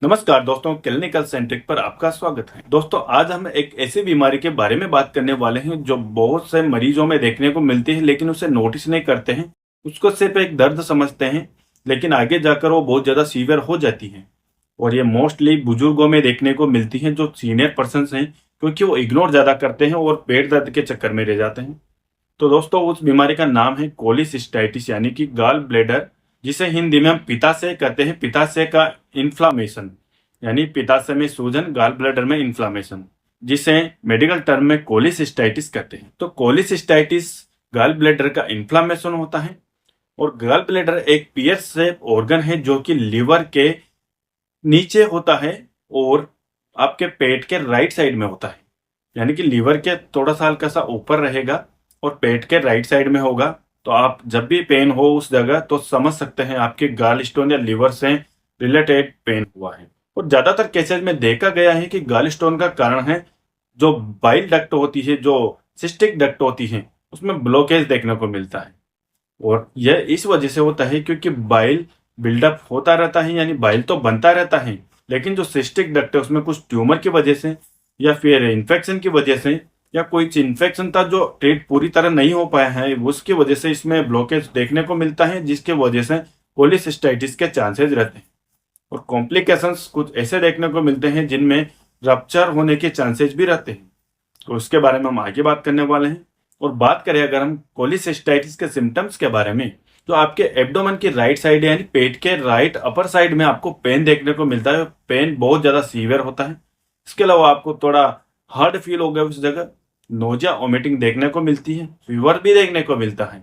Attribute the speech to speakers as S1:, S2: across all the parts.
S1: नमस्कार दोस्तों, clinical centric पर आपका स्वागत है। दोस्तों, आज हम एक ऐसी बीमारी के बारे में बात करने वाले हैं जो बहुत से मरीजों में देखने को मिलती है, लेकिन उसे नोटिस नहीं करते हैं। उसको सिर्फ एक दर्द समझते हैं, लेकिन आगे जाकर वो बहुत ज़्यादा सीवियर हो जाती है। और ये मोस्टली बुजुर्गों में देखने को मिलती है जो सीनियर पर्सन हैं, क्योंकि वो इग्नोर ज़्यादा करते हैं और पेट दर्द के चक्कर में रह जाते हैं। तो दोस्तों, उस बीमारी का नाम है कोलिसिस्टाइटिस यानी कि गाल ब्लैडर, जिसे हिंदी में हम पित्ताशय कहते हैं। पित्ताशय का इन्फ्लामेशन यानी पित्ताशय में सूजन, गाल ब्लैडर में इन्फ्लामेशन, जिसे मेडिकल टर्म में कोलिसिस्टाइटिस कहते हैं। तो कोलिसिस्टाइटिस गाल ब्लैडर का इन्फ्लामेशन होता है। और गाल ब्लैडर एक पियर्स शेप ऑर्गन है जो कि लीवर के नीचे होता है और आपके पेट के राइट साइड में होता है। यानी कि लीवर के थोड़ा सा हल्का सा ऊपर रहेगा और पेट के राइट साइड में होगा। तो आप जब भी पेन हो उस जगह तो समझ सकते हैं आपके गाल स्टोन या लीवर से रिलेटेड पेन हुआ है। और ज्यादातर केसेस में देखा गया है कि गाल स्टोन का कारण है जो बाइल डक्ट होती है, जो सिस्टिक डक्ट होती है, उसमें ब्लॉकेज देखने को मिलता है। और यह इस वजह से होता है क्योंकि बाइल बिल्डअप होता रहता है, यानी बाइल तो बनता रहता है, लेकिन जो सिस्टिक डक्ट है उसमें कुछ ट्यूमर की वजह से या फिर इन्फेक्शन की वजह से या कोई इन्फेक्शन था जो ट्रीट पूरी तरह नहीं हो पाया है, उसकी वजह से इसमें ब्लॉकेज देखने को मिलता है, जिसके वजह से कोलिसिस्टाइटिस के चांसेस रहते हैं। और कॉम्प्लिकेशंस कुछ ऐसे देखने को मिलते हैं जिनमें रप्चर होने के चांसेस भी रहते हैं। तो उसके बारे में हम आगे बात करने वाले हैं। और बात करें अगर हम कोलिसिस्टाइटिस के सिम्टम्स के बारे में, तो आपके एब्डोमेन की राइट साइड यानी पेट के राइट अपर साइड में आपको पेन देखने को मिलता है। पेन बहुत ज्यादा सीवियर होता है। इसके अलावा आपको थोड़ा हार्ड फील हो गया उस जगह, नोजिया वोमिटिंग देखने को मिलती है, फीवर भी देखने को मिलता है।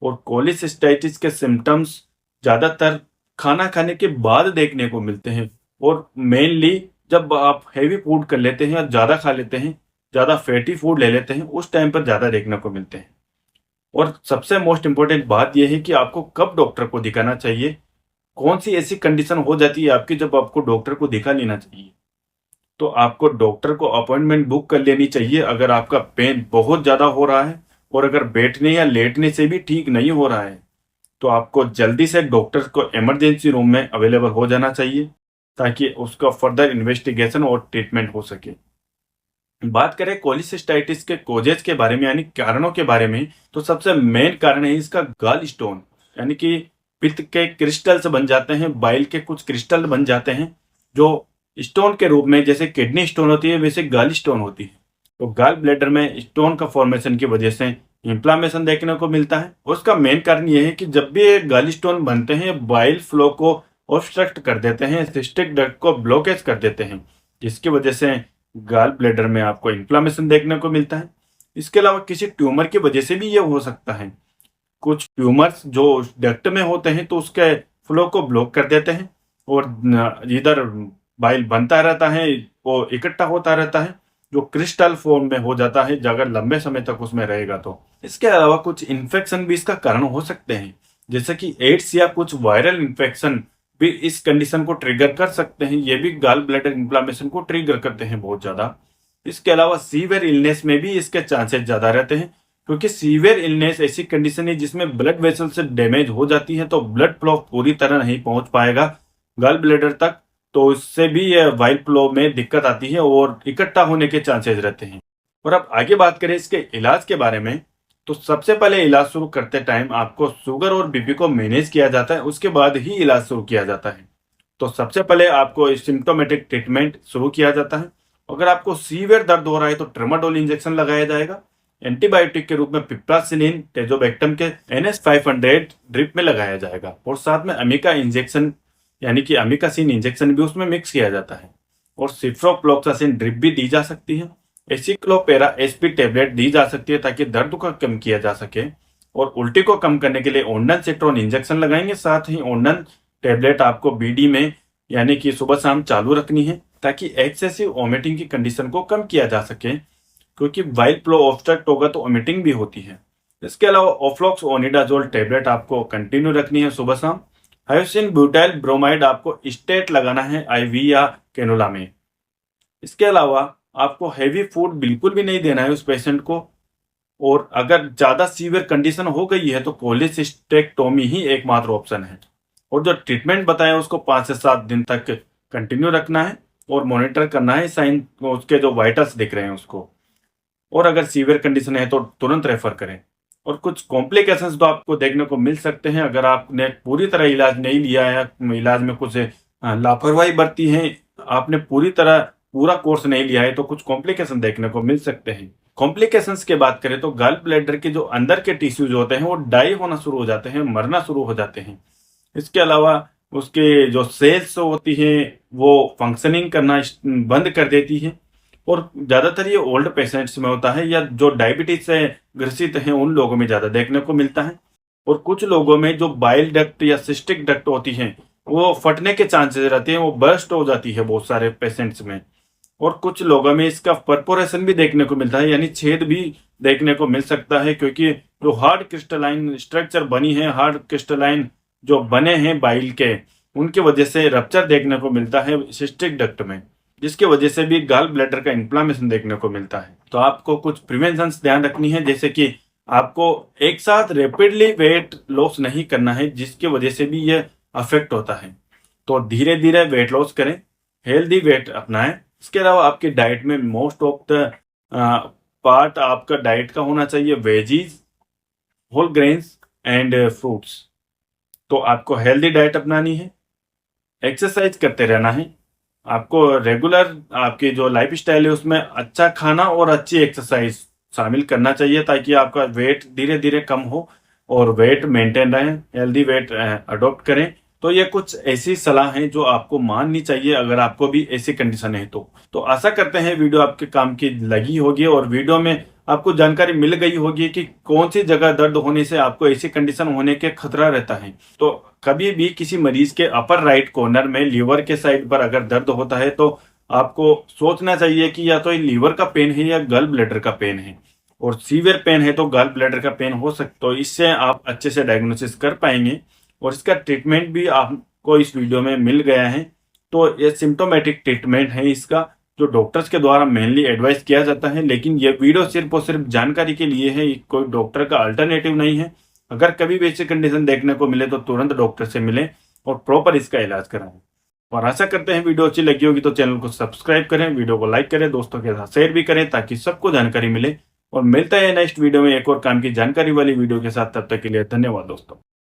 S1: और कोलिसिस्टाइटिस के सिम्टम्स ज्यादातर खाना खाने के बाद देखने को मिलते हैं। और मेनली जब आप हैवी फूड कर लेते हैं या ज्यादा खा लेते हैं, ज्यादा फैटी फूड ले लेते हैं, उस टाइम पर ज्यादा देखने को मिलते हैं। और सबसे मोस्ट इंपॉर्टेंट बात यह है कि आपको कब डॉक्टर को दिखाना चाहिए, कौन सी ऐसी कंडीशन हो जाती है आपकी जब आपको डॉक्टर को दिखा लेना चाहिए। तो आपको डॉक्टर को अपॉइंटमेंट बुक कर लेनी चाहिए अगर आपका पेन बहुत ज़्यादा हो रहा है और अगर बैठने या लेटने से भी ठीक नहीं हो रहा है, तो आपको जल्दी से डॉक्टर को इमरजेंसी रूम में अवेलेबल हो जाना चाहिए ताकि उसका फर्दर इन्वेस्टिगेशन और ट्रीटमेंट हो सके। बात करें कोलिसिस्टाइटिस के कोजेज के बारे में यानी कारणों के बारे में, तो सबसे मेन कारण है इसका गाल स्टोन, यानी कि पित्त के क्रिस्टल्स बन जाते हैं, बाइल के कुछ क्रिस्टल बन जाते हैं जो स्टोन के रूप में, जैसे किडनी स्टोन होती है वैसे गाल स्टोन होती है। तो गाल ब्लैडर में स्टोन का फॉर्मेशन की वजह से इंफ्लामेशन देखने को मिलता है। और उसका मेन कारण यह है कि जब भी ये गाल स्टोन बनते हैं, बाइल फ्लो को ऑब्स्ट्रक्ट कर देते हैं, सिस्टिक डक्ट को ब्लॉकेज कर देते हैं, जिसकी वजह से गाल ब्लैडर में आपको इंफ्लामेशन देखने को मिलता है। इसके अलावा किसी ट्यूमर की वजह से भी ये हो सकता है। कुछ ट्यूमर्स जो डक्ट में होते हैं तो उसके फ्लो को ब्लॉक कर देते हैं और इधर बाइल बनता रहता है, वो इकट्ठा होता रहता है जो क्रिस्टल फॉर्म में हो जाता है अगर लंबे समय तक उसमें रहेगा तो। इसके अलावा कुछ इन्फेक्शन भी इसका कारण हो सकते हैं, जैसे कि एड्स या कुछ वायरल इन्फेक्शन भी इस कंडीशन को ट्रिगर कर सकते हैं। ये भी गाल ब्लैडर इन्फ्लामेशन को ट्रिगर करते हैं बहुत ज्यादा। इसके अलावा सीवियर इलनेस में भी इसके चांसेस ज्यादा रहते हैं, क्योंकि सीवियर इलनेस ऐसी कंडीशन है जिसमें ब्लड वेसल से डैमेज हो जाती है, तो ब्लड फ्लो पूरी तरह नहीं पहुंच पाएगा गाल ब्लैडर तक, तो इससे भी यह वाइल फ्लो में दिक्कत आती है और इकट्ठा होने के चांसेस रहते हैं। और अब आगे बात करें इसके इलाज के बारे में, तो सबसे पहले इलाज शुरू करते टाइम आपको शुगर और बीपी को मैनेज किया जाता है, उसके बाद ही इलाज शुरू किया जाता है। तो सबसे पहले आपको सिम्टोमेटिक ट्रीटमेंट शुरू किया जाता है। अगर आपको सीवियर दर्द हो रहा है तो ट्रेमाडोल इंजेक्शन लगाया जाएगा। एंटीबायोटिक के रूप में पिप्रासिलिन टेजोबैक्टम के NS-500 ड्रिप में लगाया जाएगा और साथ में अमिका इंजेक्शन यानी कि अमिकासिन इंजेक्शन भी उसमें मिक्स किया जाता है। और सिफ्रोफ्लोक्सासिन ड्रिप भी दी जा सकती है। एसिक्लोपेरा एसपी टेबलेट दी जा सकती है ताकि दर्द को कम किया जा सके। और उल्टी को कम करने के लिए ओंडन सिट्रोन इंजेक्शन लगाएंगे। साथ ही ओंडन टेबलेट आपको बीडी में यानी कि सुबह शाम चालू रखनी है ताकि एक्सेसिव वोमिटिंग की कंडीशन को कम किया जा सके, क्योंकि वाइल फ्लो ऑब्स्ट्रक्ट होगा तो वोमिटिंग भी होती है। इसके अलावा ओफ्लॉक्स ओनिडाजोल टेबलेट आपको कंटिन्यू रखनी है सुबह शाम। हायोसिन ब्यूटाइल ब्रोमाइड आपको स्टेट लगाना है आईवी या कैनुला में। इसके अलावा आपको हैवी फूड बिल्कुल भी नहीं देना है उस पेशेंट को। और अगर ज्यादा सीवियर कंडीशन हो गई है तो कोलिसिस्टेक्टोमी ही एकमात्र ऑप्शन है। और जो ट्रीटमेंट बताया उसको 5 से 7 दिन तक कंटिन्यू रखना है और मॉनिटर करना है साइन, उसके जो वाइटल्स दिख रहे हैं उसको। और अगर सीवियर कंडीशन है तो तुरंत रेफर करें। और कुछ कॉम्प्लिकेशंस तो आपको देखने को मिल सकते हैं अगर आपने पूरी तरह इलाज नहीं लिया है, इलाज में कुछ लापरवाही बरती है, आपने पूरी तरह पूरा कोर्स नहीं लिया है, तो कुछ कॉम्प्लिकेशन देखने को मिल सकते हैं। कॉम्प्लिकेशंस की बात करें तो गॉल ब्लैडर के जो अंदर के टिश्यूज होते हैं वो डाई होना शुरू हो जाते हैं, मरना शुरू हो जाते हैं। इसके अलावा उसके जो सेल्स होती हैं वो फंक्शनिंग करना बंद कर देती है। और ज्यादातर ये ओल्ड पेशेंट्स में होता है या जो डायबिटीज से ग्रसित हैं उन लोगों में ज्यादा देखने को मिलता है। और कुछ लोगों में जो बाइल डक्ट या सिस्टिक डक्ट होती हैं वो फटने के चांसेस रहते हैं, वो बर्स्ट हो जाती है बहुत सारे पेशेंट्स में। और कुछ लोगों में इसका परपोरेशन भी देखने को मिलता है, यानी छेद भी देखने को मिल सकता है, क्योंकि जो हार्ड क्रिस्टलाइन स्ट्रक्चर बनी है, हार्ड क्रिस्टलाइन जो बने हैं बाइल के, उनके वजह से रप्चर देखने को मिलता है सिस्टिक डक्ट में, जिसके वजह से भी गॉल ब्लैडर का इन्फ्लामेशन देखने को मिलता है। तो आपको कुछ प्रिवेंशन ध्यान रखनी है, जैसे कि आपको एक साथ रैपिडली वेट लॉस नहीं करना है, जिसकी वजह से भी ये अफेक्ट होता है। तो धीरे धीरे वेट लॉस करें, हेल्दी वेट अपनाएं। इसके अलावा आपकी डाइट में मोस्ट ऑफ द पार्ट आपका डाइट का होना चाहिए veggies, whole grains and fruits. तो आपको हेल्दी डाइट अपनानी है, एक्सरसाइज करते रहना है, आपको रेगुलर आपकी जो लाइफ स्टाइल है उसमें अच्छा खाना और अच्छी एक्सरसाइज शामिल करना चाहिए, ताकि आपका वेट धीरे धीरे कम हो और वेट मेंटेन रहे, हेल्दी वेट अडॉप्ट करें। तो ये कुछ ऐसी सलाह है जो आपको माननी चाहिए अगर आपको भी ऐसी कंडीशन है तो आशा करते हैं वीडियो आपके काम की लगी होगी और वीडियो में आपको जानकारी मिल गई होगी कि कौन सी जगह दर्द होने से आपको ऐसी कंडीशन होने के खतरा रहता है। तो कभी भी किसी मरीज के अपर राइट कॉर्नर में लीवर के साइड पर अगर दर्द होता है तो आपको सोचना चाहिए कि या तो ये लीवर का पेन है या गॉल ब्लैडर का पेन है, और सीवियर पेन है तो गॉल ब्लैडर का पेन हो सकता, तो इससे आप अच्छे से डायग्नोसिस कर पाएंगे। और इसका ट्रीटमेंट भी आपको इस वीडियो में मिल गया है। तो ये सिम्टोमेटिक ट्रीटमेंट है इसका, जो डॉक्टर्स के द्वारा मेनली एडवाइस किया जाता है, लेकिन ये वीडियो सिर्फ और सिर्फ जानकारी के लिए है, कोई डॉक्टर का अल्टरनेटिव नहीं है। अगर कभी भी ऐसी कंडीशन देखने को मिले तो तुरंत डॉक्टर से मिलें और प्रॉपर इसका इलाज कराएं। और आशा करते हैं वीडियो अच्छी लगी होगी तो चैनल को सब्सक्राइब करें, वीडियो को लाइक करें, दोस्तों के साथ शेयर भी करें ताकि सबको जानकारी मिले। और मिलता है नेक्स्ट वीडियो में एक और काम की जानकारी वाली वीडियो के साथ, तब तक के लिए धन्यवाद दोस्तों।